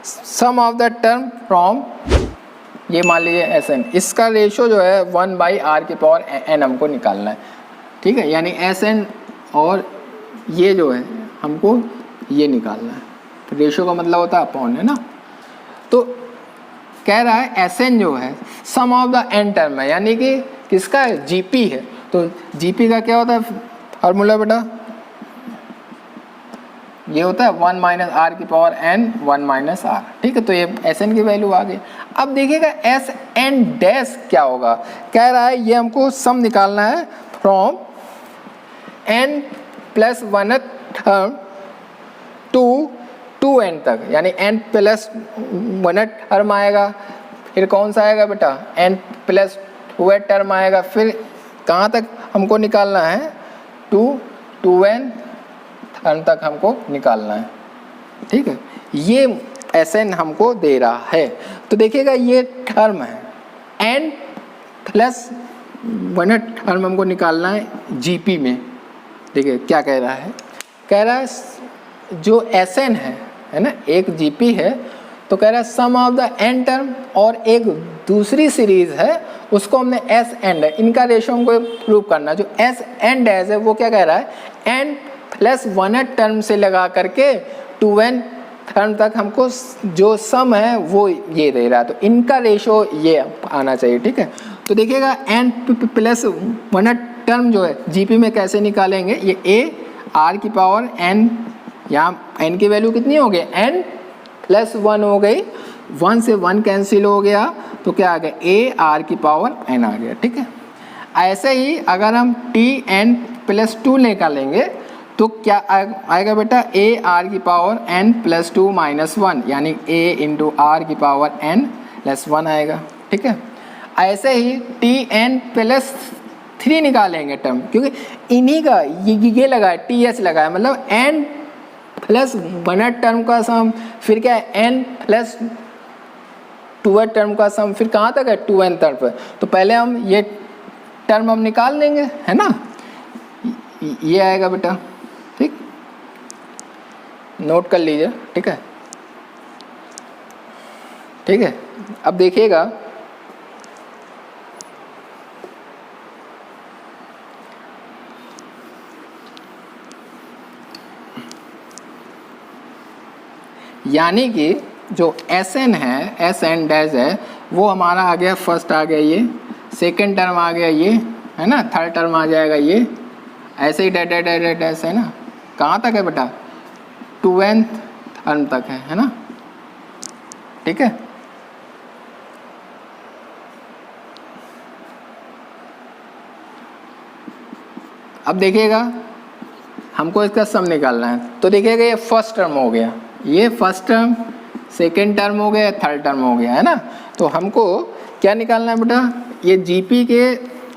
Some of the term from, ये मान लीजिए एस एन, इसका रेशो जो है 1/r⁴n हमको निकालना है, ठीक है। यानी एस एन और ये जो है हमको ये निकालना है, तो रेशो का मतलब होता है अपॉन, है ना। तो कह रहा है एस एन जो है सम ऑफ द एन टर्म है, यानी कि किसका है, जीपी है। तो जीपी का क्या होता है फार्मूला बेटा, ये होता है 1 - r⁴n 1 - r, ठीक है। तो ये एस एन की वैल्यू आ गई। अब देखिएगा एस एन डैश क्या होगा, कह रहा है ये हमको सम निकालना है from n + 1th term to 2n तक, यानी n + 1th टर्म आएगा, फिर कौन सा आएगा बेटा, n + 2th टर्म आएगा, फिर कहाँ तक हमको निकालना है, 2n टर्म तक हमको निकालना है, ठीक है। ये एस एन हमको दे रहा है। तो देखिएगा ये टर्म है n + 1th टर्म हमको निकालना है जीपी में। देखिए क्या कह रहा है, कह रहा है जो एस एन है ना, एक जीपी है, तो कह रहा है सम ऑफ द एन टर्म, और एक दूसरी सीरीज है उसको हमने एस एंड है, इनका रेशो हमको प्रूव करना। जो एस एंड डैश है वो क्या कह रहा है, n + 1th टर्म से लगा करके 2n टर्म तक हमको जो सम है वो ये दे रहा है, तो इनका रेशो ये आना चाहिए, ठीक है। तो देखिएगा n + 1th टर्म जो है जीपी में कैसे निकालेंगे, ये a⁴n, यहाँ n की वैल्यू कितनी हो गई, n + 1 हो गई, 1 से 1 कैंसिल हो गया, तो क्या आ गया, a⁴n आ गया, ठीक है। ऐसे ही अगर हम tn + 2 निकालेंगे तो क्या आएगा बेटा, a⁴n + 2 - 1, यानी a⁴n + 1 आएगा, ठीक है। ऐसे ही tn + 3 निकालेंगे टर्म, क्योंकि इन्हीं का ये लगा है, ts लगा है, मतलब n + 1th टर्म का सम, फिर क्या है n + 2th टर्म का सम, फिर कहाँ तक है 2n तक पर। तो पहले हम ये टर्म हम निकाल लेंगे, है ना, ये आएगा बेटा, ठीक, नोट कर लीजिए, ठीक है, ठीक है। अब देखिएगा यानी कि जो एस एन है, एस एन डैश है, वो हमारा आ गया, फर्स्ट आ गया ये, सेकंड टर्म आ गया ये, है ना, थर्ड टर्म आ जाएगा ये, ऐसे ही डैश है ना, कहाँ तक है बेटा, 2n टर्म तक है ना, ठीक है। अब देखिएगा हमको इसका सम निकालना है, तो देखिएगा ये फर्स्ट टर्म हो गया, ये फर्स्ट टर्म, सेकेंड टर्म हो गया, थर्ड टर्म हो गया, है ना। तो हमको क्या निकालना है बेटा, ये जीपी के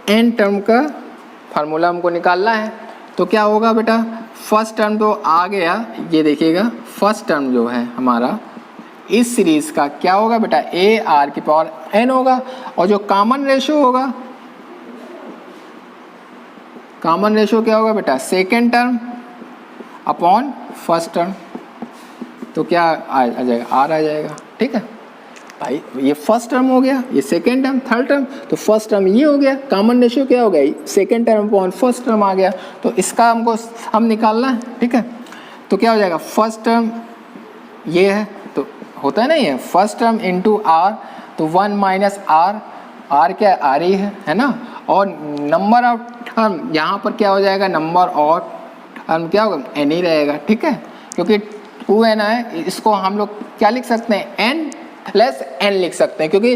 एन टर्म का फार्मूला हमको निकालना है। तो क्या होगा बेटा, फर्स्ट टर्म तो आ गया, ये देखिएगा फर्स्ट टर्म जो है हमारा इस सीरीज का क्या होगा बेटा, a⁴n होगा, और जो कॉमन रेशो होगा, कॉमन रेशो क्या होगा बेटा, second term upon first term, तो क्या आ जाएगा, r आ जाएगा, ठीक है भाई। ये फर्स्ट टर्म हो गया, ये सेकेंड टर्म, थर्ड टर्म, तो फर्स्ट टर्म ये हो गया, कॉमन रेशियो क्या हो गया, second term upon first term आ गया, तो इसका हमको हम निकालना है, ठीक है। तो क्या हो जाएगा, फर्स्ट टर्म ये है, तो होता है ना ये फर्स्ट टर्म इंटू r, तो 1 - r क्या r ही है ना, और नंबर ऑफ टर्म यहाँ पर क्या हो जाएगा, नंबर ऑफ टर्म क्या होगा, n ही रहेगा, ठीक है, क्योंकि 2n है, इसको हम लोग क्या लिख सकते हैं, n + n लिख सकते हैं, क्योंकि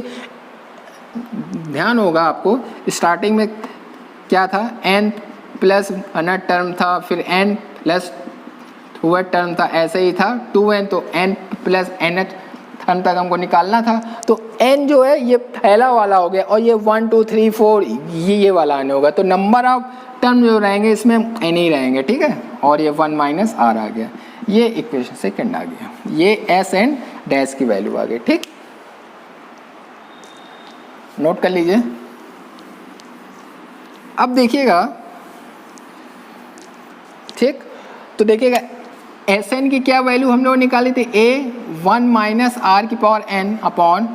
ध्यान होगा आपको स्टार्टिंग में क्या था, n + 1th टर्म था, फिर n + 2th टर्म था, ऐसे ही था 2n, तो n + nth टर्म तक हमको निकालना था। तो n जो है ये पहला वाला हो गया, और ये 1 2 3 4 ये वाला आने होगा, तो नंबर ऑफ टर्म जो रहेंगे इसमें n ही रहेंगे, ठीक है, और ये 1 - r आ गया, ये इक्वेशन सेकंड आ गया, ये एस एन डैश की वैल्यू आ गई, ठीक, नोट कर लीजिए। अब देखिएगा, ठीक, तो देखिएगा एस एन की क्या वैल्यू हम लोग निकाली थी, 1 माइनस आर की power n upon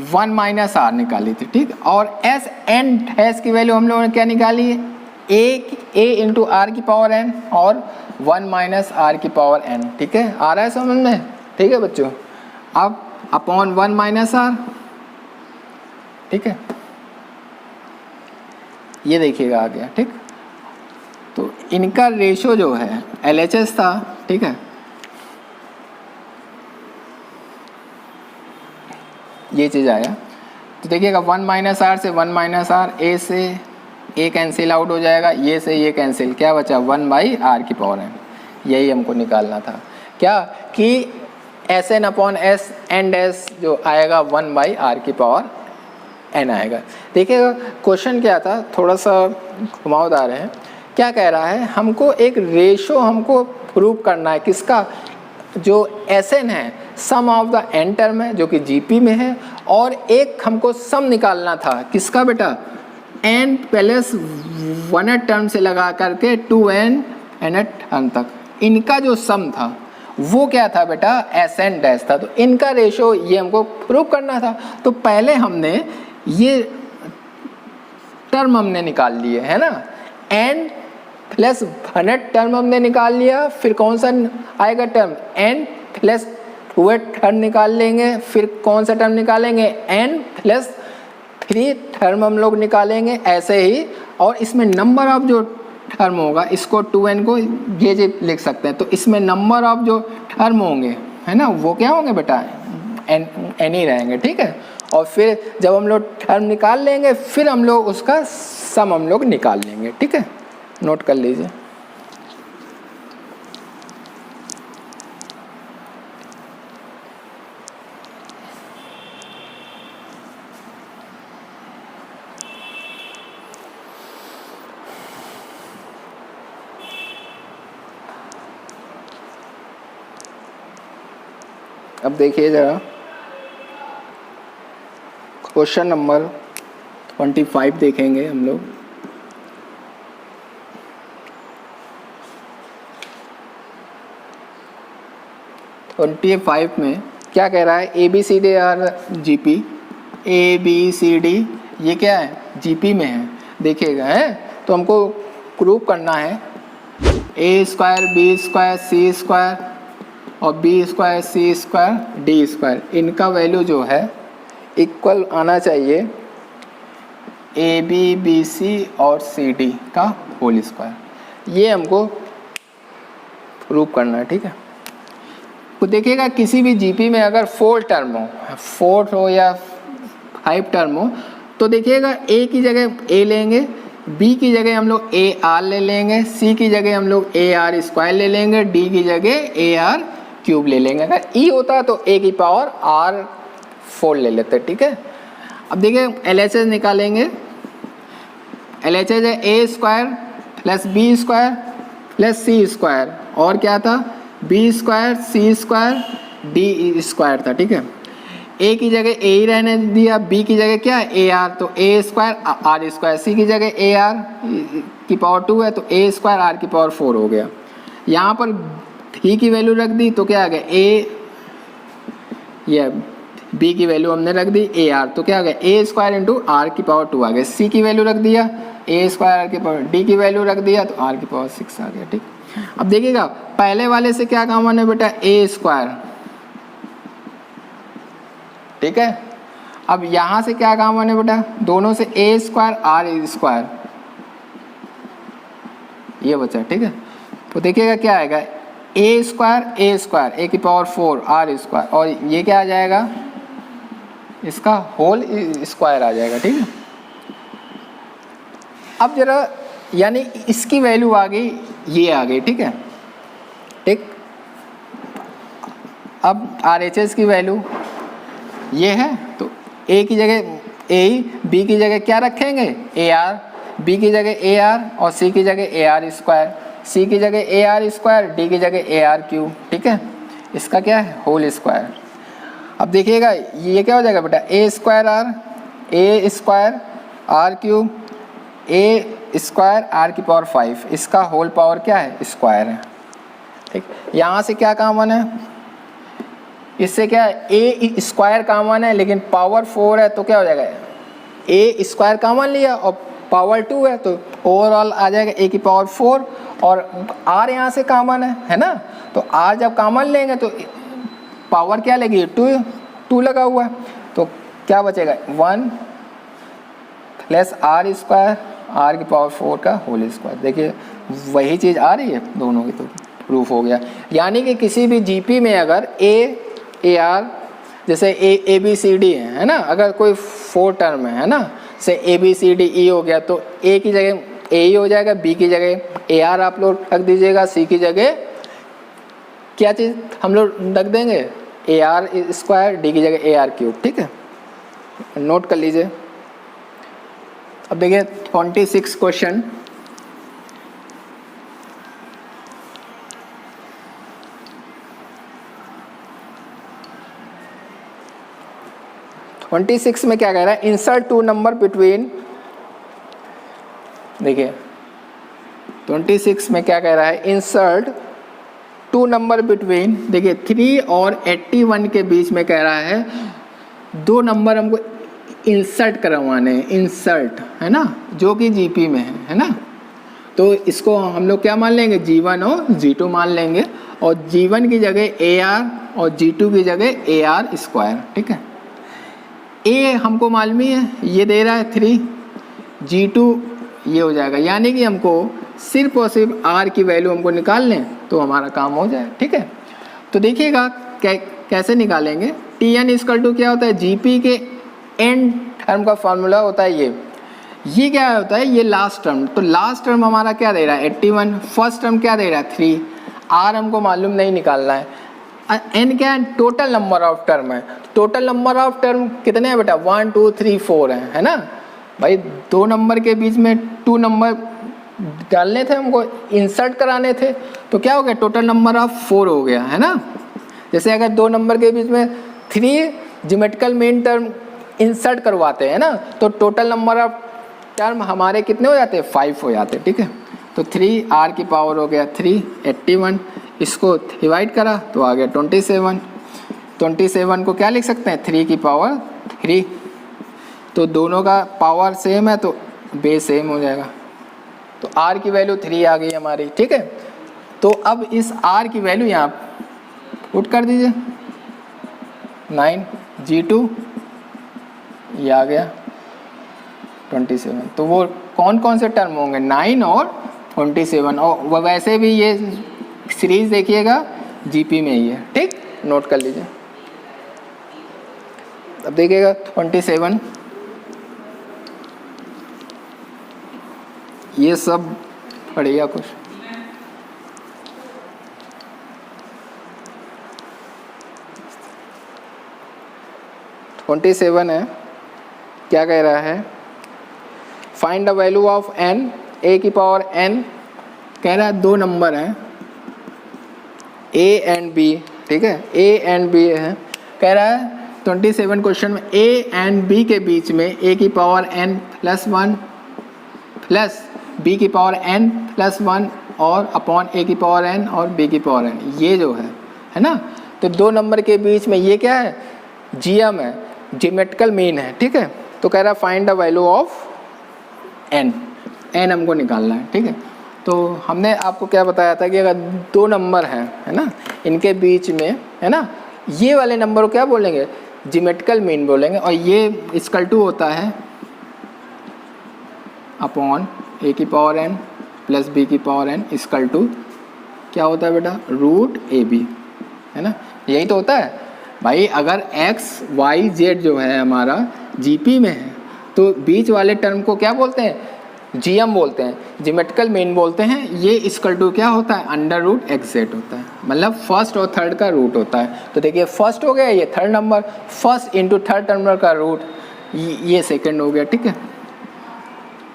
1 minus r निकाली थी, ठीक। और एस एन डैश की वैल्यू हम लोगों ने क्या निकाली है, ए इंटू आर की पावर एन और 1 माइनस आर की पावर एन, ठीक है। आ रहा है समझ में, ठीक है बच्चों। अब अपॉन 1 माइनस आर, ठीक है, ये देखिएगा आ गया, ठीक। तो इनका रेशो जो है LHS था, ठीक है, ये चीज़ आया। तो देखिएगा 1 माइनस आर से 1 माइनस आर, ए से ए कैंसिल आउट हो जाएगा, ये से ये कैंसिल, क्या बचा 1 बाई आर की पावर एन। यही हमको निकालना था, क्या कि s n upon s n dash जो आएगा 1 बाई आर की पावर एन आएगा। देखिएगा क्वेश्चन क्या था, थोड़ा सा घुमावदार है। क्या कह रहा है, हमको एक रेशो हमको प्रूव करना है, किसका, जो एस एन है सम ऑफ द एन टर्म है जो कि जीपी में है, और एक हमको सम निकालना था किसका बेटा, एन प्लस 1 टर्म से लगा करके 2n n टर्म तक, इनका जो सम था वो क्या था बेटा, एस एन डैश था। तो इनका रेशो ये हमको प्रूव करना था। तो पहले हमने ये टर्म हमने निकाल लिए है ना, n प्लस 1 टर्म हमने निकाल लिया, फिर कौन सा आएगा टर्म, n प्लस 2 टर्म निकाल लेंगे, फिर कौन सा टर्म निकालेंगे, n प्लस 3 टर्म हम लोग निकालेंगे, ऐसे ही। और इसमें नंबर ऑफ जो टर्म होगा, इसको 2n को ये लिख सकते हैं। तो इसमें नंबर ऑफ जो टर्म होंगे है ना, वो क्या होंगे बेटा, n ही रहेंगे, ठीक है। और फिर जब हम लोग टर्म निकाल लेंगे, फिर हम लोग उसका सम हम लोग निकाल लेंगे, ठीक है। नोट कर लीजिए। अब देखिए जरा क्वेश्चन नंबर 25 देखेंगे हम लोग। ट्वेंटी 25 में क्या कह रहा है, ABCD आर GP, ABCD ये क्या है, GP में है, देखिएगा है। तो हमको प्रूव करना है A square B square C square और B square C square D square, इनका वैल्यू जो है इक्वल आना चाहिए AB BC और CD का होल स्क्वायर। ये हमको प्रूव करना है, ठीक है। तो देखिएगा किसी भी जीपी में अगर 4 टर्म हो, 4 हो या 5 टर्म हो, तो देखिएगा ए की जगह ए लेंगे, बी की जगह हम लोग ए आर ले लेंगे, सी की जगह हम लोग ए आर स्क्वायर ले लेंगे, डी की जगह ए आर क्यूब ले लेंगे। अगर ई होता तो ए की पावर आर 4 ले लेते, ठीक है। अब देखिए LHS निकालेंगे। LHS है A square plus B square plus C square, और क्या था, B square C square D square था, ठीक है। ए की जगह ए ही रहने दिया, बी की जगह क्या है ए आर, तो ए स्क्वायर आर स्क्वायर, सी की जगह ए आर की पावर 2 है तो ए स्क्वायर आर की पावर 4 हो गया। यहाँ पर डी की वैल्यू रख दी तो क्या आ गया, ए ये बी की वैल्यू हमने रख दी ए आर, तो क्या आ गया ए स्क्वायर इंटू आर की पावर 2 आ गया। सी की वैल्यू रख दिया ए स्क्वायर आर की पावर, डी की वैल्यू रख दिया तो आर की पावर 6 आ गया, ठीक। अब देखिएगा पहले वाले से क्या कॉमन है बेटा, ए स्क्वायर, ठीक है। अब यहां से क्या कॉमन है बेटा, दोनों से ए स्क्वायर आर स्क्वायर, ये बचा, ठीक है। तो देखिएगा क्या आएगा, ए स्क्वायर ए की पावर 4 आर स्क्वायर, और ये क्या आ जाएगा, इसका होल स्क्वायर आ जाएगा, ठीक है। अब जरा यानी इसकी वैल्यू आ गई, ये आ गई, ठीक है, ठीक। अब RHS की वैल्यू ये है, तो ए की जगह ए, बी की जगह क्या रखेंगे ए आर, बी की जगह ए आर और सी की जगह ए आर स्क्वायर, सी की जगह ए आर स्क्वायर, डी की जगह ए आर क्यूब, ठीक है। इसका क्या है होल स्क्वायर। अब देखिएगा ये क्या हो जाएगा बेटा, A square R cube A square R की पावर 5, इसका होल पावर क्या है स्क्वायर है, ठीक। यहाँ से क्या कॉमन है, इससे क्या है, ए स्क्वायर कॉमन है लेकिन पावर 4 है, तो क्या हो जाएगा, ए स्क्वायर कॉमन लिया और पावर 2 है, तो ओवरऑल आ जाएगा ए की पावर 4, और आर यहाँ से कॉमन है ना, तो आर जब कॉमन लेंगे तो पावर क्या लेगी, 2 लगा हुआ है, तो क्या बचेगा 1 प्लस आर स्क्वायर, आर की पावर 4 का होल स्क्वायर। देखिए वही चीज़ आ रही है दोनों की, तो प्रूफ हो गया। यानी कि किसी भी जीपी में अगर ए आर जैसे ए बी सी डी है ना, अगर कोई 4 टर्म है ना, से A B C D E हो गया, तो ए की जगह ए ही हो जाएगा, बी की जगह ए आर आप लोग रख दीजिएगा, सी की जगह क्या चीज़ हम लोग रख देंगे, ए आर स्क्वायर, डी की जगह ए आर क्यूब। ठीक है, नोट कर लीजिए। अब देखिए 26 क्वेश्चन, में क्या कह रहा है, इंसर्ट 2 नंबर बिटवीन, देखिए 26 में क्या कह रहा है, इंसर्ट 2 नंबर बिटवीन, देखिए 3 और 81 के बीच में कह रहा है 2 नंबर हमको इंसर्ट करवाने हैं, इंसर्ट है ना, जो कि जीपी में है ना, तो इसको हम लोग क्या मान लेंगे, G1 और G2 मान लेंगे, और G1 की जगह AR और G2 की जगह AR स्क्वायर। ठीक है, ए हमको मालूम ही है, ये दे रहा है 3, G2 ये हो जाएगा, यानी कि हमको सिर्फ और सिर्फ R की वैल्यू हमको निकाल लें तो हमारा काम हो जाए। ठीक है, तो देखिएगा कैसे निकालेंगे। Tn क्या होता है, जीपी के एंड टर्म का फॉर्मूला होता है ये क्या होता है, ये लास्ट टर्म, तो लास्ट टर्म हमारा क्या दे रहा है 81, फर्स्ट टर्म क्या दे रहा है 3, R हमको मालूम नहीं निकालना है, n क्या है, टोटल नंबर ऑफ टर्म है, टोटल नंबर ऑफ टर्म कितने हैं बेटा 1 2 3 4 है ना भाई, 2 नंबर के बीच में 2 नंबर डालने थे, हमको इंसर्ट कराने थे, तो क्या हो गया टोटल नंबर ऑफ 4 हो गया है ना। जैसे अगर 2 नंबर के बीच में 3 ज्योमेट्रिकल मीन टर्म इंसर्ट करवाते हैं ना, तो टोटल नंबर ऑफ टर्म हमारे कितने हो जाते हैं 5 हो जाते हैं। ठीक है, तो 3 आर की पावर हो गया 3, 81, इसको डिवाइड करा तो आ गया 27, 27 को क्या लिख सकते हैं 3 की पावर 3, तो दोनों का पावर सेम है तो बेस सेम हो जाएगा, तो r की वैल्यू 3 आ गई हमारी। ठीक है, तो अब इस r की वैल्यू यहाँ पुट कर दीजिए, 9 G2 ये आ गया 27, तो वो कौन कौन से टर्म होंगे 9 और 27, और वैसे भी ये सीरीज देखिएगा जीपी में ही है। ठीक, नोट कर लीजिए। अब देखिएगा 27, ये सब पढ़िएगा कुछ, है, क्या कह रहा है, find the value of n, a की पावर n, कह रहा है 2 नंबर हैं a एंड b। ठीक है, a एंड b है, कह रहा है 27 क्वेश्चन में a एंड b के बीच में a की power n plus 1 plus b की पावर n प्लस 1 और अपॉन a की पावर n और b की पावर n, ये जो है ना, तो 2 नंबर के बीच में ये क्या है GM है, ज्योमेट्रिकल मीन है। ठीक है, तो कह रहा है find the value of n हमको निकालना है। ठीक है, तो हमने आपको क्या बताया था कि अगर 2 नंबर हैं है ना, इनके बीच में है ना, ये वाले नंबर को क्या बोलेंगे ज्योमेट्रिकल मीन बोलेंगे, और ये इक्वल टू होता है अपॉन a की पावर n प्लस b की पावर n इक्वल टू क्या होता है बेटा रूट AB, है ना, यही तो होता है भाई। अगर x y z जो है हमारा जीपी में है, तो बीच वाले टर्म को क्या बोलते हैं GM बोलते हैं, ज्योमेट्रिकल मीन बोलते हैं। ये इक्वल टू क्या होता है अंडर रूट XZ होता है, मतलब फर्स्ट और थर्ड का रूट होता है। तो देखिए फर्स्ट हो गया ये third number, first into third number का रूट ये सेकंड हो गया। ठीक है,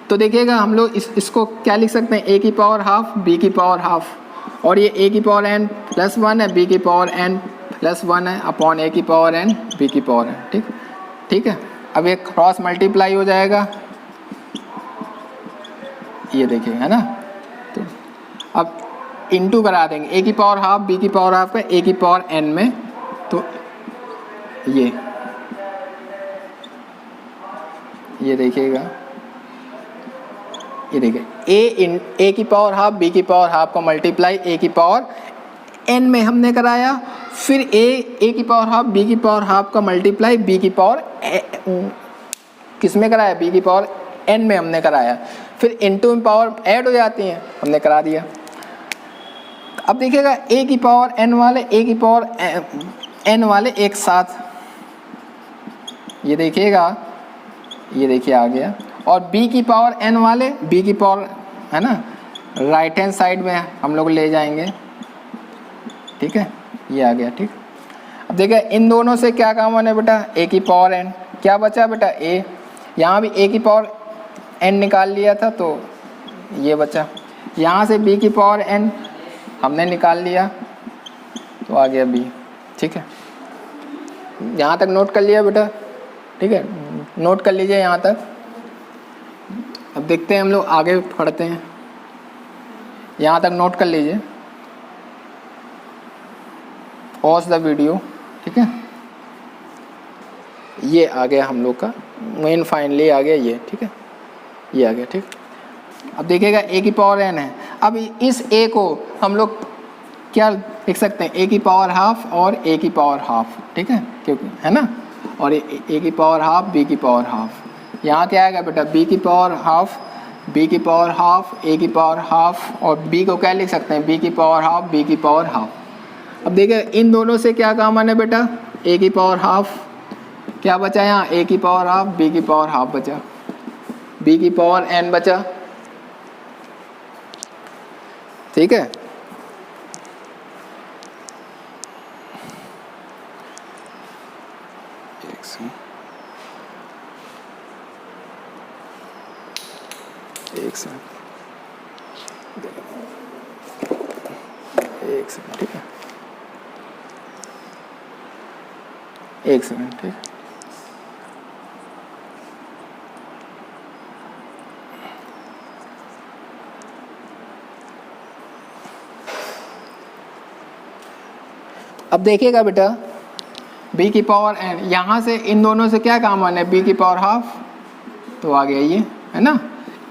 तो देखिएगा हम लोग इसको क्या लिख सकते हैं, a की पावर हाफ b की पावर हाफ, और ये a की पावर n प्लस 1 है, b की पावर n प्लस 1 है अपॉन a की पावर n b की पावर n। ठीक है, अब ये क्रॉस मल्टीप्लाई हो जाएगा, ये देखिए है ना, तो अब इनटू करा देंगे a की पावर हाफ b की पावर हाफ का a की पावर n में, तो ये देखिएगा, ये देखिए ए की पावर हाफ बी की पावर हाफ का मल्टीप्लाई ए की पावर एन में हमने कराया, फिर ए की पावर हाफ बी की पावर हाफ का मल्टीप्लाई बी की पावर किस में कराया, बी की पावर एन में हमने कराया, फिर इनटू में पावर ऐड हो जाती हैं, हमने करा दिया। अब देखिएगा ए की पावर एन वाले ए की पावर एन वाले एक साथ, ये देखिएगा, ये देखिए आ गया, और b की पावर n वाले b की पावर है ना राइट हैंड साइड में हम लोग ले जाएंगे, ठीक है, ये आ गया। ठीक, अब देखिए इन दोनों से क्या काम है बेटा, a की पावर n, क्या बचा बेटा a, यहाँ भी a की पावर n निकाल लिया था तो ये बचा, यहाँ से b की पावर n हमने निकाल लिया तो आ गया b। ठीक है, यहाँ तक नोट कर लिया बेटा, ठीक है, नोट कर लीजिए यहाँ तक। अब देखते हैं हम लोग आगे पढ़ते हैं, यहाँ तक नोट कर लीजिए, पॉज द वीडियो। ठीक है, ये आ गया हम लोग का मेन, फाइनली आ गया ये। ठीक है, ये आ गया। ठीक, अब देखिएगा ए की पावर n है, अब इस a को हम लोग क्या लिख सकते हैं, a की पावर हाफ और a की पावर हाफ, ठीक है, क्योंकि है ना, और a की पावर हाफ b की पावर हाफ, यहाँ क्या आएगा बेटा b की पावर हाफ b की पावर हाफ a की पावर हाफ, और b को क्या लिख सकते हैं, b की पावर हाफ b की पावर हाफ। अब देखिए इन दोनों से क्या काम आना बेटा, a की पावर हाफ, क्या बचा यहाँ a की पावर हाफ b की पावर हाफ बचा, b की पावर n बचा। ठीक है, एक सेकंड, ठीक है, एक सेकंड। ठीक, अब देखिएगा बेटा b की पावर n, यहाँ से इन दोनों से क्या काम आना है, b की पावर हाफ, तो आ गया ये, है ना,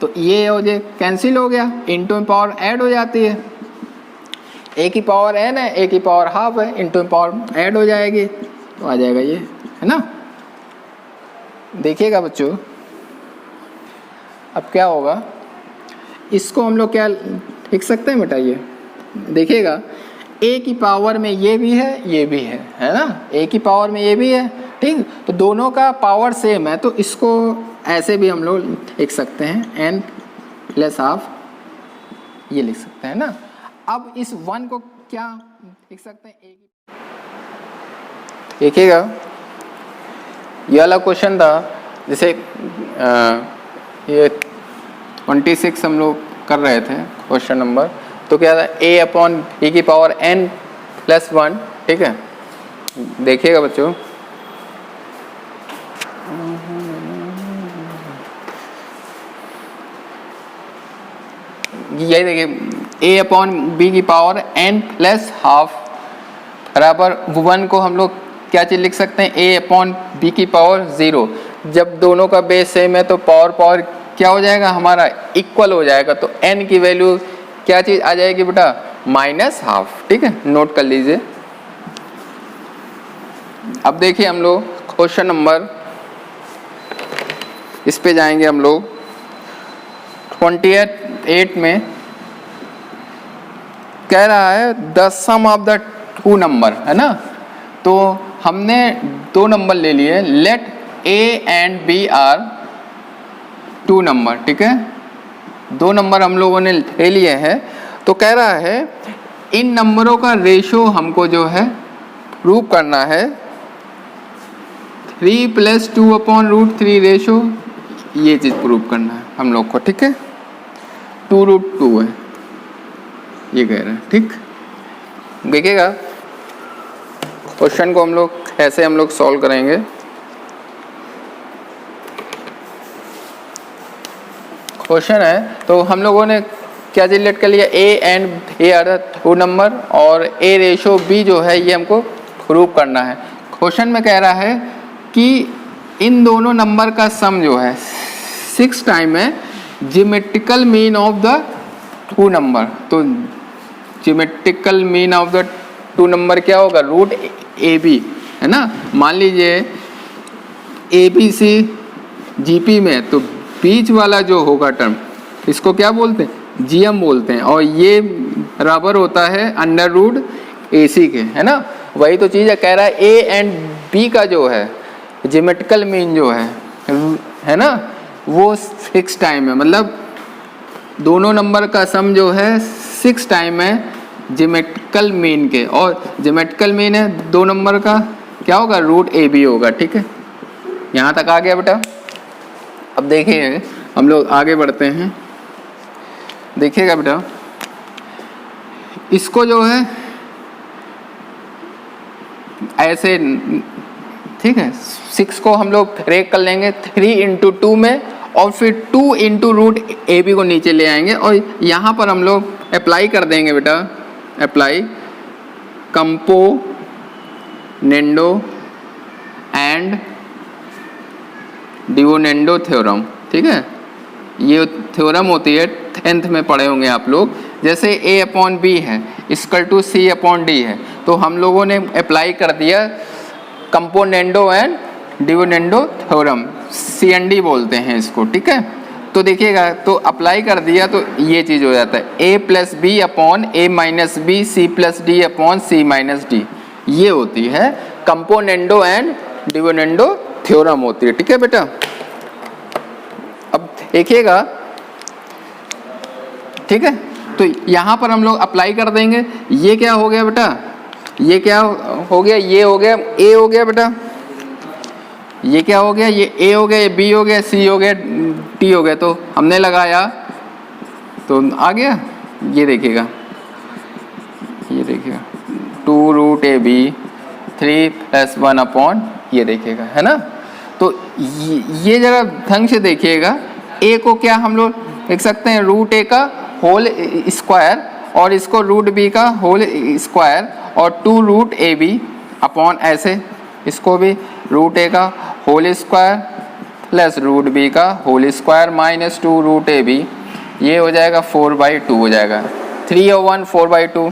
तो ये हो जाए कैंसिल हो गया, इनटू में पावर ऐड हो जाती है, a की पावर n है a की पावर हाफ है, इनटू में पावर ऐड हो जाएगी तो आ जाएगा ये, है ना। देखिएगा बच्चों अब क्या होगा, इसको हम लोग क्या लिख सकते हैं बेटा, ये देखिएगा a की पावर में ये भी है, ये भी है ना, a की पावर में ये भी है, ठीक, तो दोनों का पावर सेम है, तो इसको ऐसे भी हम लोग लिख सकते हैं n प्लस हाफ, ये लिख सकते हैं ना। अब इस 1 को क्या लिख सकते हैं, a की, देखिएगा ये वाला क्वेश्चन था, जैसे ये 26 हम लोग कर रहे थे क्वेश्चन नंबर, तो क्या था a अपॉन e की पावर n प्लस 1, ठीक है। देखिएगा बच्चों ये देखिए a अपॉन b की पावर n प्लस हाफ बराबर 1 को हम लोग क्या चीज़ लिख सकते हैं, a अपॉन b की पावर 0। जब दोनों का बेस सेम है तो पावर क्या हो जाएगा हमारा, इक्वल हो जाएगा, तो n की वैल्यू क्या चीज़ आ जाएगी बेटा, माइनस हाफ। ठीक है, नोट कर लीजिए। अब देखिए हम लोग क्वेश्चन नंबर, इस पे जाएंगे हम लोग 28 में, कह रहा है the sum of the 2 number, है ना, तो हमने 2 नंबर ले लिए, let a and b are 2 number, ठीक है, 2 नंबर हम लोगों ने ले लिए हैं, तो कह रहा है इन नंबरों का रेशो हमको जो है प्रूव करना है, 3 + 2/√3 रेशो, ये चीज़ प्रूव करना है हम लोग को, ठीक है, 2√2 है ये कह रहे हैं। ठीक, देखिएगा क्वेश्चन को हम लोग ऐसे हम लोग सॉल्व करेंगे। क्वेश्चन है तो हम लोगों ने क्या रिलेट कर लिया, a and a are 2 number, और a रेशो b जो है ये हमको प्रूव करना है। क्वेश्चन में कह रहा है कि इन दोनों नंबर का सम जो है 6 टाइम है geometrical mean of the two number. तो geometrical mean of the two number क्या होगा, रूट ए बी, है ना। मान लीजिए A B C G P में, तो बीच वाला जो होगा टर्म इसको क्या बोलते हैं, जीएम बोलते हैं, और ये बराबर होता है अंडर रूट ए सी के, है ना। वही तो चीज़ है, कह रहा है ए एंड बी का जो है ज्योमेट्रिकल मीन जो है ना, वो 6 टाइम है, मतलब दोनों नंबर का सम जो है 6 टाइम है ज्योमेट्रिकल मीन के, और ज्योमेट्रिकल मीन है दो नंबर का क्या होगा, रूट ए बी होगा। ठीक है, यहाँ तक आ गया बेटा। अब देखिए हम लोग आगे बढ़ते हैं, देखिएगा बेटा, इसको जो है ऐसे, ठीक है, 6 को हम लोग ब्रेक कर लेंगे 3 इंटू 2 में, और फिर 2 इंटू रूट ए बी को नीचे ले आएंगे, और यहाँ पर हम लोग अप्लाई कर देंगे बेटा, apply componendo and dividendo theorem. ठीक है, ये थ्योरम होती है 10th में पढ़े होंगे आप लोग। जैसे ए अपॉन बी है equal to c upon d है, तो हम लोगों ने अप्लाई कर दिया componendo and dividendo theorem, CND बोलते हैं इसको। ठीक है, तो देखिएगा, तो अप्लाई कर दिया तो ये चीज़ हो जाता है a plus b upon a minus b, c plus d upon c minus d, ये होती है कंपोनेंडो एंड डिवोनेंडो थ्योरम होती है। ठीक है बेटा, अब देखिएगा, ठीक है, तो यहाँ पर हम लोग अप्लाई कर देंगे। ये क्या हो गया बेटा, ये क्या हो गया, ये हो गया a हो गया बेटा, ये क्या हो गया, ये a हो गया, ये b हो गया, c हो गया, d हो गया, तो हमने लगाया तो आ गया। ये देखिएगा, ये देखिएगा 2 रूट ए बी 3 प्लस 1 अपॉन, ये देखिएगा, है ना। तो ये जरा ढंग से देखिएगा, a को क्या हम लोग लिख सकते हैं, रूट ए का होल स्क्वायर, और इसको रूट बी का होल स्क्वायर, और 2 रूट ए बी अपॉन ऐसे, इसको भी रूट ए का whole square plus root B का होल स्क्वायर माइनस 2 रूट ए बी, ये हो जाएगा 4/2 हो जाएगा, 3 और 1 4/2,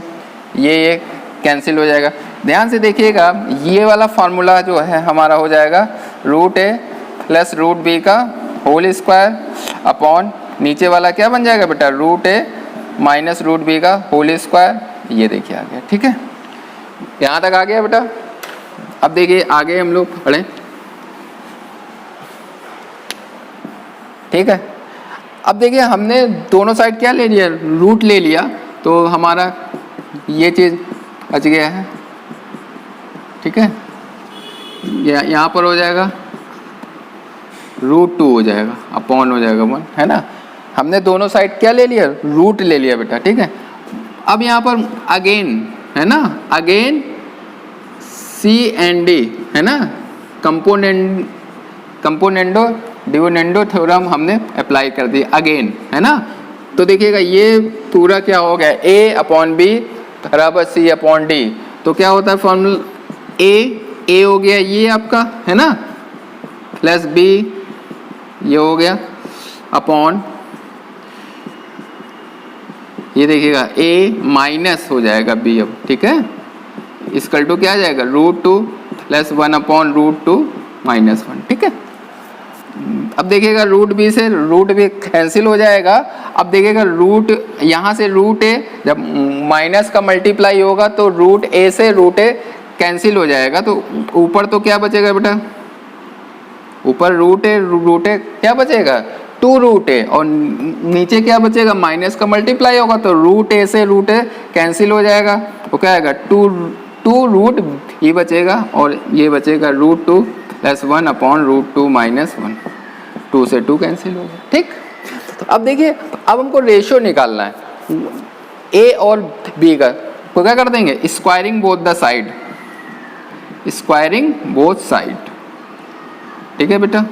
ये कैंसिल हो जाएगा। ध्यान से देखिएगा, ये वाला फार्मूला जो है हमारा हो जाएगा रूट ए प्लस रूट बी का होल स्क्वायर अपॉन नीचे वाला क्या बन जाएगा बेटा, रूट ए माइनस रूट बी का होल स्क्वायर, ये देखिए आ गया। ठीक है, यहाँ तक आ गया बेटा। अब देखिए आगे हम लोग पढ़ें, ठीक है। अब देखिए हमने दोनों साइड क्या ले लिया, रूट ले लिया, तो हमारा ये चीज़ बच गया है। ठीक है, यहाँ पर हो जाएगा रूट 2 हो जाएगा अपॉन हो जाएगा 1, है ना। हमने दोनों साइड क्या ले लिया, रूट ले लिया बेटा। ठीक है, अब यहाँ पर अगेन, है ना, अगेन CND, है ना, कंपोनेंडो डिवोनेंडो थ्योरम हमने अप्लाई कर दी अगेन, है ना। तो देखिएगा ये पूरा क्या हो गया, A अपॉन बी बराबर C अपॉन डी, तो क्या होता है फॉर्मूला, A हो गया ये आपका, है ना, प्लस B ये हो गया अपॉन, ये देखिएगा A माइनस हो जाएगा B अब। ठीक है, इसकल टू क्या आ जाएगा, root 2 plus 1 upon root 2 minus 1। ठीक है, अब देखिएगा रूट बी से रूट बी कैंसिल हो जाएगा। अब देखिएगा रूट, यहाँ से रूट ए जब माइनस का मल्टीप्लाई होगा तो रूट ए से रूट ए कैंसिल हो जाएगा, तो ऊपर तो क्या बचेगा बेटा, ऊपर रूट ए क्या बचेगा, 2 रूट ए, और नीचे क्या बचेगा, माइनस का मल्टीप्लाई होगा तो रूट ए से रूट ए कैंसिल हो जाएगा, तो क्या आएगा 2 रूट ये बचेगा, और ये बचेगा root 2 plus 1 upon root 2 minus 1, 2 से 2 कैंसिल हो गया। ठीक, तो अब देखिए, अब हमको रेशियो निकालना है ए और बी का, तो क्या कर देंगे, squaring both the side, squaring both side. ठीक है बेटा,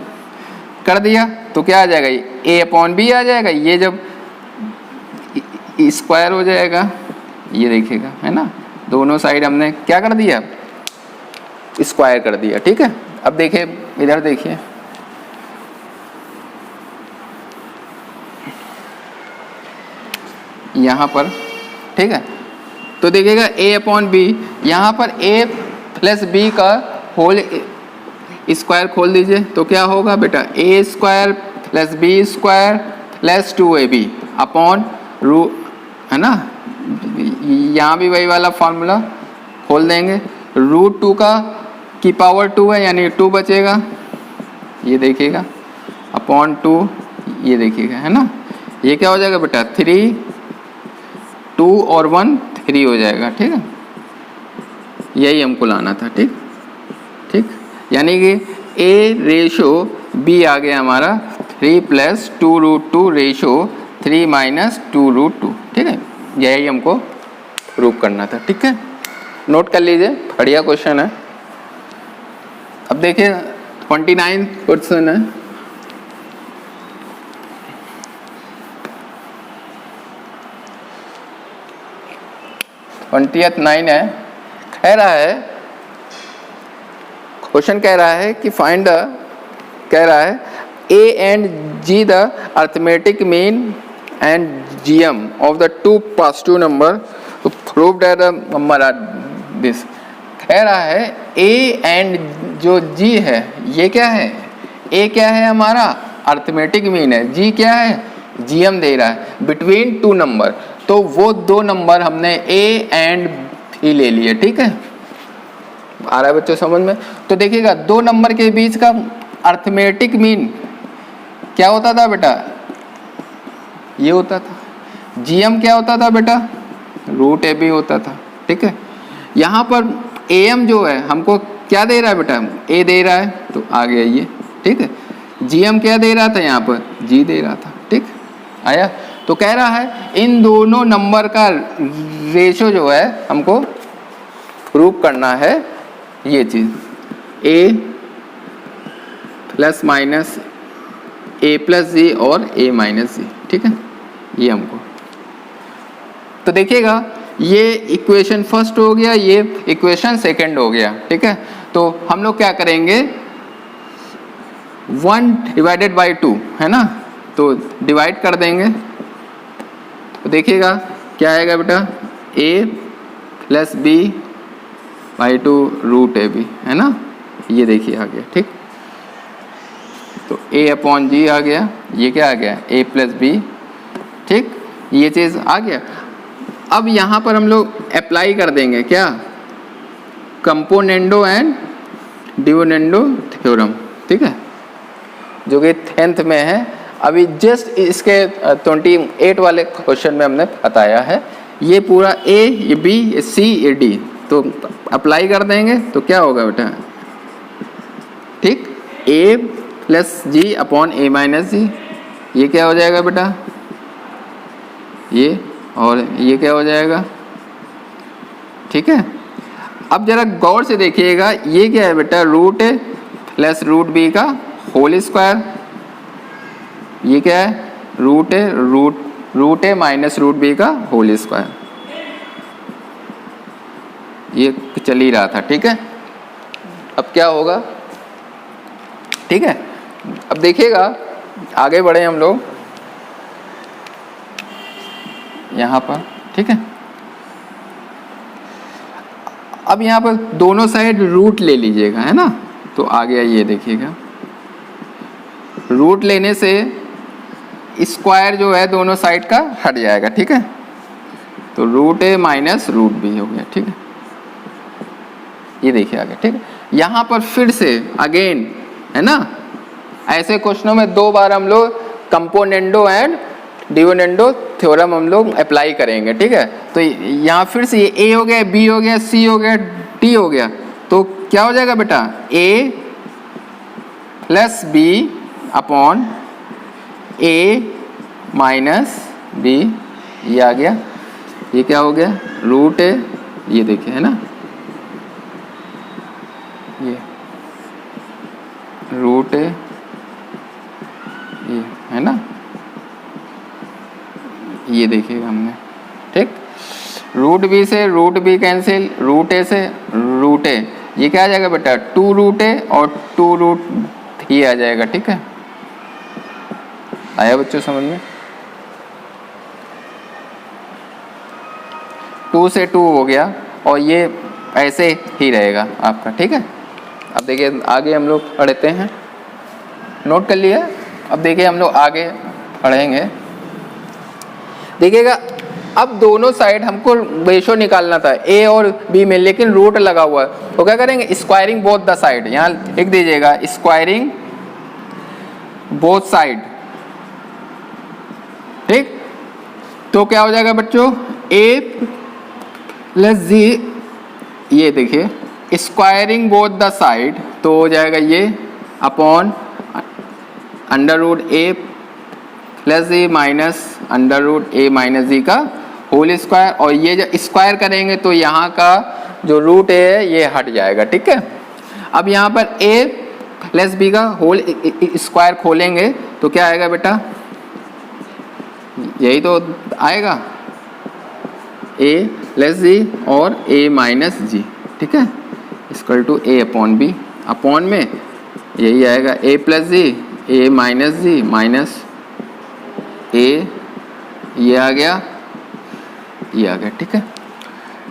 कर दिया तो क्या आ जाएगा, ए अपॉन बी आ जाएगा, ये जब स्क्वायर हो जाएगा, ये देखिएगा, है ना, दोनों साइड हमने क्या कर दिया, स्क्वायर कर दिया, ठीक है। अब देखिए इधर देखिए, यहाँ पर, ठीक है, तो देखिएगा a अपॉन बी, यहाँ पर a प्लस बी का होल स्क्वायर खोल दीजिए तो क्या होगा बेटा, a square plus B square plus 2ab upon root, है ना, यहाँ भी वही वाला फॉर्मूला खोल देंगे, रूट 2 का की पावर 2 है यानी 2 बचेगा, ये देखिएगा, अपॉन 2, ये देखिएगा, है ना, ये क्या हो जाएगा बेटा 3, 2 और 1 3 हो जाएगा, ठीक है, यही हमको लाना था, ठीक ठीक, यानी कि a रेशो b आ गया हमारा 3 plus 2 root 2 ratio 3 minus 2 root 2, ठीक है, यही हमको प्रूव करना था, ठीक है, नोट कर लीजिए, बढ़िया क्वेश्चन है। अब देखिए 29 क्वेश्चन है, ट्वेंटियथ 9 है, कह रहा है, क्वेश्चन कह रहा है कि फाइंड द, कह रहा है a and g the arithmetic mean and gm of the two positive number to prove that the number are this. कह रहा है a एंड जो g है ये क्या है, a क्या है हमारा अर्थमेटिक मीन है, g क्या है gm दे रहा है बिटवीन टू नंबर, तो वो दो नंबर हमने a एंड b ले लिए, ठीक है, आ रहा है बच्चों समझ में। तो देखिएगा दो नंबर के बीच का अर्थमेटिक मीन क्या होता था बेटा, ये होता था, जीएम क्या होता था बेटा, रूट ए बी होता था, ठीक है। यहाँ पर एम जो है हमको क्या दे रहा है बेटा, ए दे रहा है तो आ गया ये, ठीक है, जीएम क्या दे रहा था यहाँ पर, जी दे रहा था, ठीक आया। तो कह रहा है इन दोनों नंबर का रेशो जो है हमको प्रूव करना है, ये चीज a plus minus a plus G और a माइनस जी, ठीक है, ये हमको। तो देखिएगा ये इक्वेशन फर्स्ट हो गया, ये इक्वेशन सेकंड हो गया, ठीक है। तो हम लोग क्या करेंगे 1 डिवाइडेड बाई 2 है ना, तो डिवाइड कर देंगे, तो देखिएगा क्या आएगा बेटा a plus b by 2 root A b, है ना, ये देखिए आ गया, ठीक। तो a अपॉन जी आ गया, ये क्या आ गया a प्लस बी, ठीक, ये चीज़ आ गया। अब यहाँ पर हम लोग अप्लाई कर देंगे क्या, कंपोनेंडो एंड डिविडेंडो थ्योरम, ठीक है, जो कि 10th में है, अभी जस्ट इसके 28 वाले क्वेश्चन में हमने बताया है। ये पूरा a, ये b, ये c, ये d, तो अप्लाई कर देंगे तो क्या होगा बेटा, ठीक, a plus G upon a minus G, ये क्या हो जाएगा बेटा, ये, और ये क्या हो जाएगा, ठीक है। अब जरा गौर से देखिएगा ये क्या है बेटा, रूट ए प्लस रूट बी का होल स्क्वायर, ये क्या है रूट ए माइनस रूट बी का होल स्क्वायर, ये चल ही रहा था, ठीक है। अब क्या होगा, ठीक है, अब देखिएगा आगे बढ़े हम लोग यहाँ पर, ठीक है। अब यहाँ पर दोनों साइड रूट ले लीजिएगा, है ना, तो आ गया, ये देखिएगा रूट लेने से स्क्वायर जो है दोनों साइड का हट जाएगा, ठीक है, तो रूट ए माइनस रूट बी हो गया, ठीक है, ये देखिए आ गया, ठीक है। यहाँ पर फिर से अगेन, है ना, ऐसे क्वेश्चनों में दो बार हम लोग कंपोनेंडो एंड डिविडेंडो थ्योरम हम लोग अप्लाई करेंगे, ठीक है। तो यहाँ फिर से ये ए हो गया, बी हो गया, सी हो गया, डी हो गया, तो क्या हो जाएगा बेटा, ए प्लस बी अपॉन ए माइनस बी, ये आ गया, ये क्या हो गया रूट ए, ये देखिए, है ना, ये रूट ए, ये है ना, ये देखिएगा हमने, ठीक, रूट बी से रूट बी कैंसिल, रूट ए से रूट ए, ये क्या आ जाएगा बेटा 2√a और 2√3 आ जाएगा। ठीक है, आया बच्चों समझ में? 2 से 2 हो गया और ये ऐसे ही रहेगा आपका। ठीक है, अब देखिए आगे हम लोग पढ़ते हैं, नोट कर लिया। अब देखिए हम लोग आगे पढ़ेंगे। देखिएगा अब दोनों साइड हमको रेशो निकालना था ए और बी में, लेकिन रूट लगा हुआ है, तो क्या करेंगे स्क्वायरिंग बोथ द साइड। यहाँ लिख दीजिएगा स्क्वायरिंग बोथ साइड। ठीक, तो क्या हो जाएगा बच्चों ए प्लस जी, ये देखिए स्क्वायरिंग बोथ द साइड, तो हो जाएगा ये अपॉन अंडर रूट ए प्लस जी माइनस अंडर रूट ए माइनस जी का होल स्क्वायर, और ये जब स्क्वायर करेंगे तो यहाँ का जो रूट है ये हट जाएगा। ठीक है, अब यहाँ पर a प्लस बी का होल स्क्वायर खोलेंगे तो क्या आएगा बेटा, यही तो आएगा a प्लस जी और a माइनस जी। ठीक है, equal to a upon b, upon में यही आएगा a plus g a minus g minus a, ये आ गया, ये आ गया। ठीक है,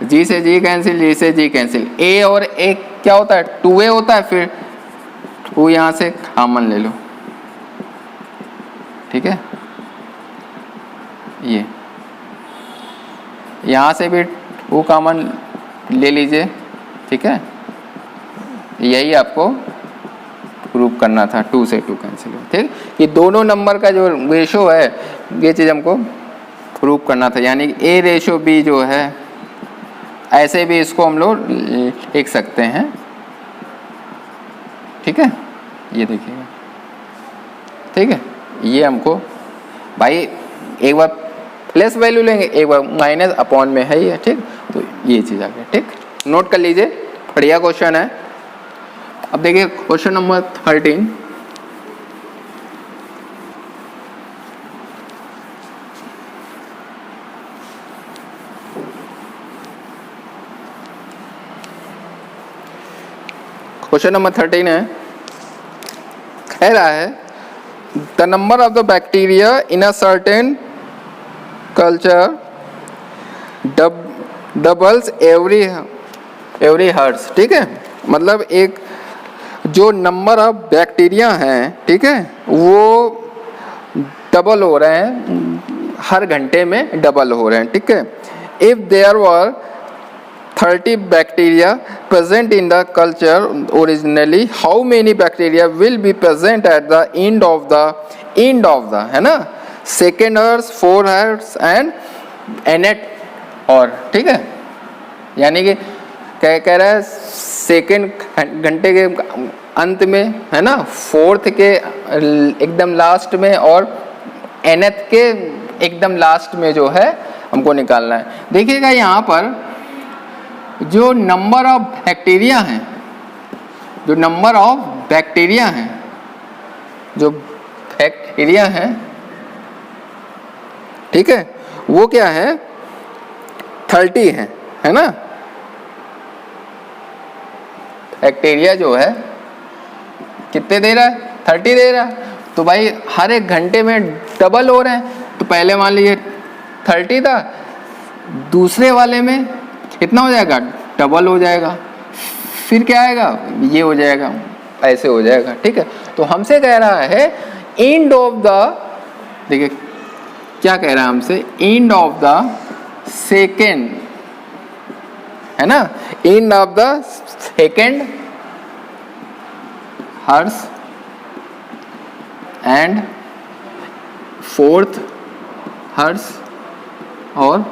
जी से जी कैंसिल, जी से जी कैंसिल, a और a क्या होता है 2a होता है, फिर 2 यहाँ से कॉमन ले लो। ठीक है, ये यहाँ से भी 2 कॉमन ले लीजिए। ठीक है, यही आपको प्रूव करना था, 2 से 2 कैंसिल हो। ठीक, ये दोनों नंबर का जो रेशो है ये चीज़ हमको प्रूव करना था, यानी a रेशो b जो है, ऐसे भी इसको हम लोग लिख सकते हैं। ठीक है, ये देखिएगा। ठीक है, ये हमको भाई एक बार प्लस वैल्यू लेंगे, एक बार माइनस, अपॉन में है ये। ठीक, तो ये चीज़ आ गई। ठीक, नोट कर लीजिए, बढ़िया क्वेश्चन है। अब देखिए क्वेश्चन नंबर 13। क्वेश्चन नंबर 13 है, कह रहा है the number of the bacteria in a certain culture doubles every hours. ठीक है, मतलब एक जो नंबर ऑफ बैक्टीरिया हैं, ठीक है, वो डबल हो रहे हैं, हर घंटे में डबल हो रहे हैं। ठीक है, if there were 30 bacteria present in the culture originally, how many bacteria will be present at the end of the है ना second hertz, 4 hertz and nth और। ठीक है, यानी कि कह रहा है सेकेंड घंटे के अंत में, है ना, फोर्थ के एकदम लास्ट में और nth के एकदम लास्ट में जो है हमको निकालना है। देखिएगा यहाँ पर जो नंबर ऑफ बैक्टीरिया हैं, जो नंबर ऑफ बैक्टीरिया हैं, जो बैक्टीरिया हैं, ठीक है, वो क्या है 30 है ना। बैक्टीरिया जो है कितने दे रहा है 30 दे रहा है, तो भाई हर एक घंटे में डबल हो रहे हैं। तो पहले मान लीजिए 30 था, दूसरे वाले में कितना हो जाएगा डबल हो जाएगा, फिर क्या आएगा ये हो जाएगा, ऐसे हो जाएगा। ठीक है, तो हमसे कह रहा है एंड ऑफ द, देखिए क्या कह रहा है हमसे, एंड ऑफ द सेकेंड, है ना, and of the second hertz and fourth hertz और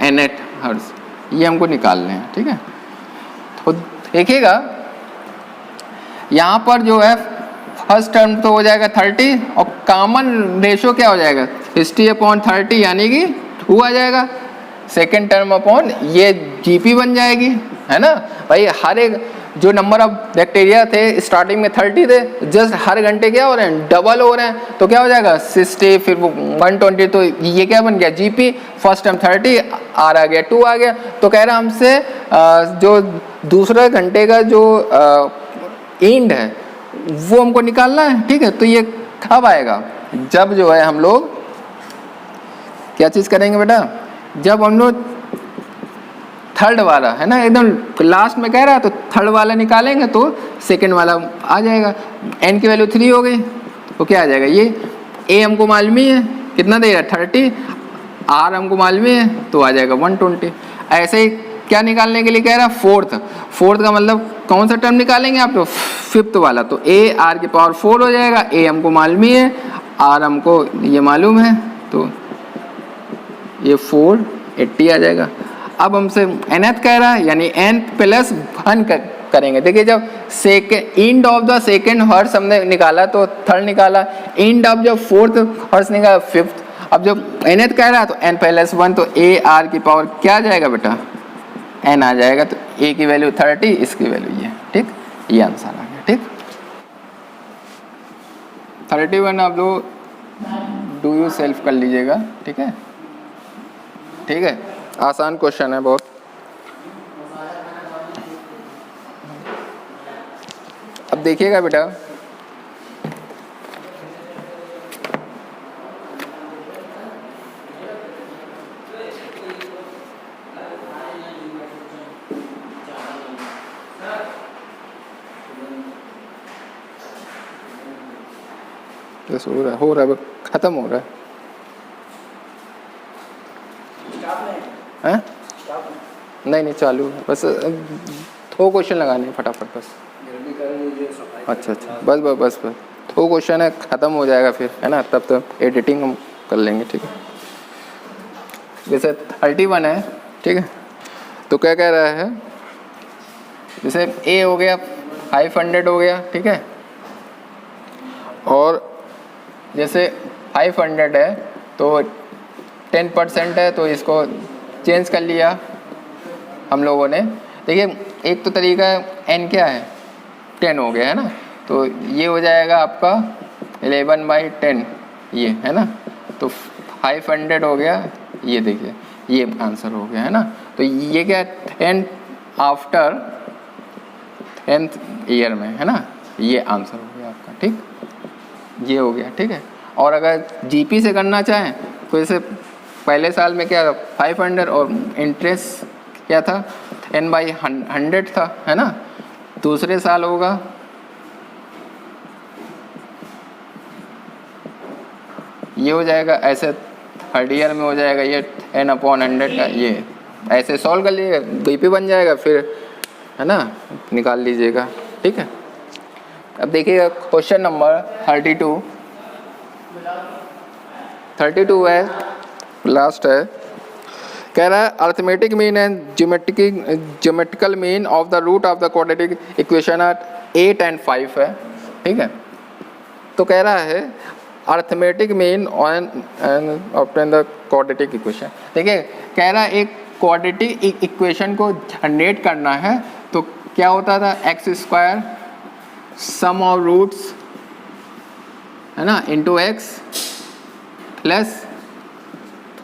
nth हर्ट्ज, ये हमको निकालने हैं। ठीक है, तो देखिएगा यहाँ पर जो है फर्स्ट टर्म तो हो जाएगा 30 और कॉमन रेशो क्या हो जाएगा 60/30, यानी कि 2 आ जाएगा। सेकेंड टर्म अपॉन ये जीपी बन जाएगी, है ना भाई। हर एक जो नंबर ऑफ बैक्टीरिया थे स्टार्टिंग में 30 थे, जस्ट हर घंटे क्या हो रहे हैं डबल हो रहे हैं, तो क्या हो जाएगा 60 फिर 120, तो ये क्या बन गया जीपी। फर्स्ट टाइम 30 आर आ गया 2 आ गया, तो कह रहा हमसे जो दूसरा घंटे का जो एंड है वो हमको निकालना है, ठीक है। तो ये कब आएगा, जब जो है हम लोग क्या चीज करेंगे बेटा, जब हम लोग थर्ड वाला है ना एकदम लास्ट में कह रहा है तो थर्ड वाला निकालेंगे तो सेकंड वाला आ जाएगा। n की वैल्यू 3 हो गई तो क्या आ जाएगा, ये a हमको मालूम ही है कितना देगा 30, r हमको मालूम ही है तो आ जाएगा 120। ऐसे ही क्या निकालने के लिए कह रहा है, फोर्थ का मतलब कौन सा टर्म निकालेंगे आप, तो फिफ्थ वाला। तो a r की पावर 4 हो जाएगा, a हमको मालूम ही है, r हमको ये मालूम है, तो ये 480 आ जाएगा। अब हमसे nth कह रहा है यानी n प्लस 1 करेंगे। देखिए जब end of the second hours हमने निकाला तो थर्ड निकाला, एंड ऑफ जब फोर्थ हर्स निकाला फिफ्थ। अब जब nth कह रहा है तो n प्लस 1 तो a r की पावर क्या आ जाएगा बेटा, n आ जाएगा। तो a की वैल्यू 30, इसकी वैल्यू ये, ठीक, ये आंसर आ गया, ठीक। 31 आप लोग डू यू सेल्फ कर लीजिएगा, ठीक है, ठीक है, आसान क्वेश्चन है बहुत। अब देखिएगा बेटा, बस हो रहा है खत्म हो रहा है, नहीं चालू है, बस 2 क्वेश्चन लगाने फटाफट बस। अच्छा बस 2 क्वेश्चन है, ख़त्म हो जाएगा फिर, है ना, तब तक एडिटिंग हम कर लेंगे, ठीक है। जैसे 31 है, ठीक है, तो क्या कह रहा है, जैसे a हो गया 500 हो गया, ठीक है, और जैसे 500 है तो 10% है तो इसको चेंज कर लिया हम लोगों ने। देखिए एक तो तरीका है, n क्या है 10 हो गया है ना, तो ये हो जाएगा आपका 11/10, ये है ना, तो 500 हो गया, ये देखिए ये आंसर हो गया है ना। तो ये क्या 10 आफ्टर 10th ईयर में, है ना, ये आंसर हो गया आपका, ठीक, ये हो गया, ठीक है। और अगर जीपी से करना चाहें तो जैसे पहले साल में क्या 500 और इंटरेस्ट क्या था 10/100 था, है ना। दूसरे साल होगा ये हो जाएगा, ऐसे थर्ड ईयर में हो जाएगा ये 10/100 का, ये ऐसे सॉल्व कर लीजिएगा, बीपी बन जाएगा, फिर है ना निकाल लीजिएगा, ठीक है। अब देखिएगा क्वेश्चन नंबर 32 है, लास्ट है, कह रहा है arithmetic mean and geometrical mean of the root of the quadratic equation are 8 and 5 है, ठीक है। तो कह रहा है arithmetic mean obtain the quadratic equation. देखिए कह रहा है एक क्वाड्रेटिक इक्वेशन को जनरेट करना है तो क्या होता था, x² सम ऑफ रूट्स, है ना, into x plus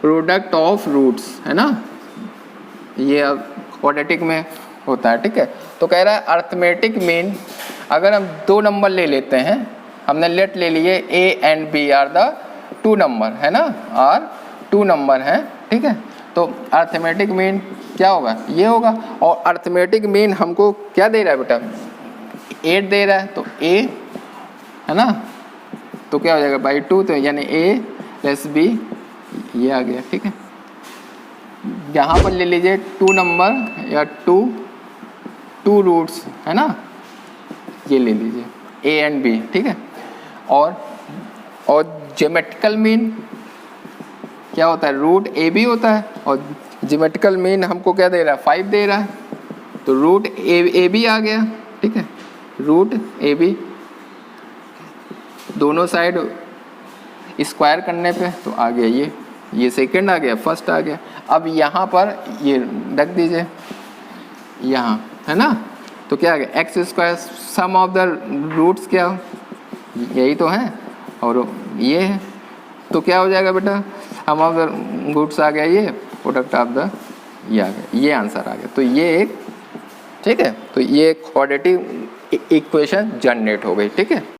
product of roots, है ना, ये क्वाड्रेटिक में होता है, ठीक है। तो कह रहा है अर्थमेटिक मीन, अगर हम 2 नंबर ले लेते हैं, हमने लेट ले लिए a and b are the 2 number, है ना, और 2 नंबर हैं, ठीक है। तो अर्थमेटिक मीन क्या होगा, ये होगा। और अर्थमेटिक मीन हमको क्या दे रहा है बेटा, 8 दे रहा है, तो a, है ना, तो क्या हो जाएगा बाई 2, तो यानी a प्लस b, ये आ गया, ठीक है। यहाँ पर ले लीजिए 2 नंबर या 2 रूट्स, है ना, ये ले लीजिए a and b, ठीक है। और ज्योमेट्रिकल मीन क्या होता है, रूट ए बी होता है, और ज्योमेट्रिकल मीन हमको क्या दे रहा है 5 दे रहा है, तो रूट ए बी आ गया, ठीक है, रूट ए बी दोनों साइड स्क्वायर करने पे तो आ गया ये सेकंड आ गया, फर्स्ट आ गया। अब यहाँ पर ये रख दीजिए यहाँ, है ना, तो क्या आ गया x² some of the roots, क्या यही तो है, और ये है, तो क्या हो जाएगा बेटा सम ऑफ द रूट्स आ गया, ये प्रोडक्ट ऑफ द, ये आ गया, ये आंसर आ गया। तो ये एक ठीक है, तो ये क्वाड्रेटिक इक्वेशन जनरेट हो गई। ठीक है।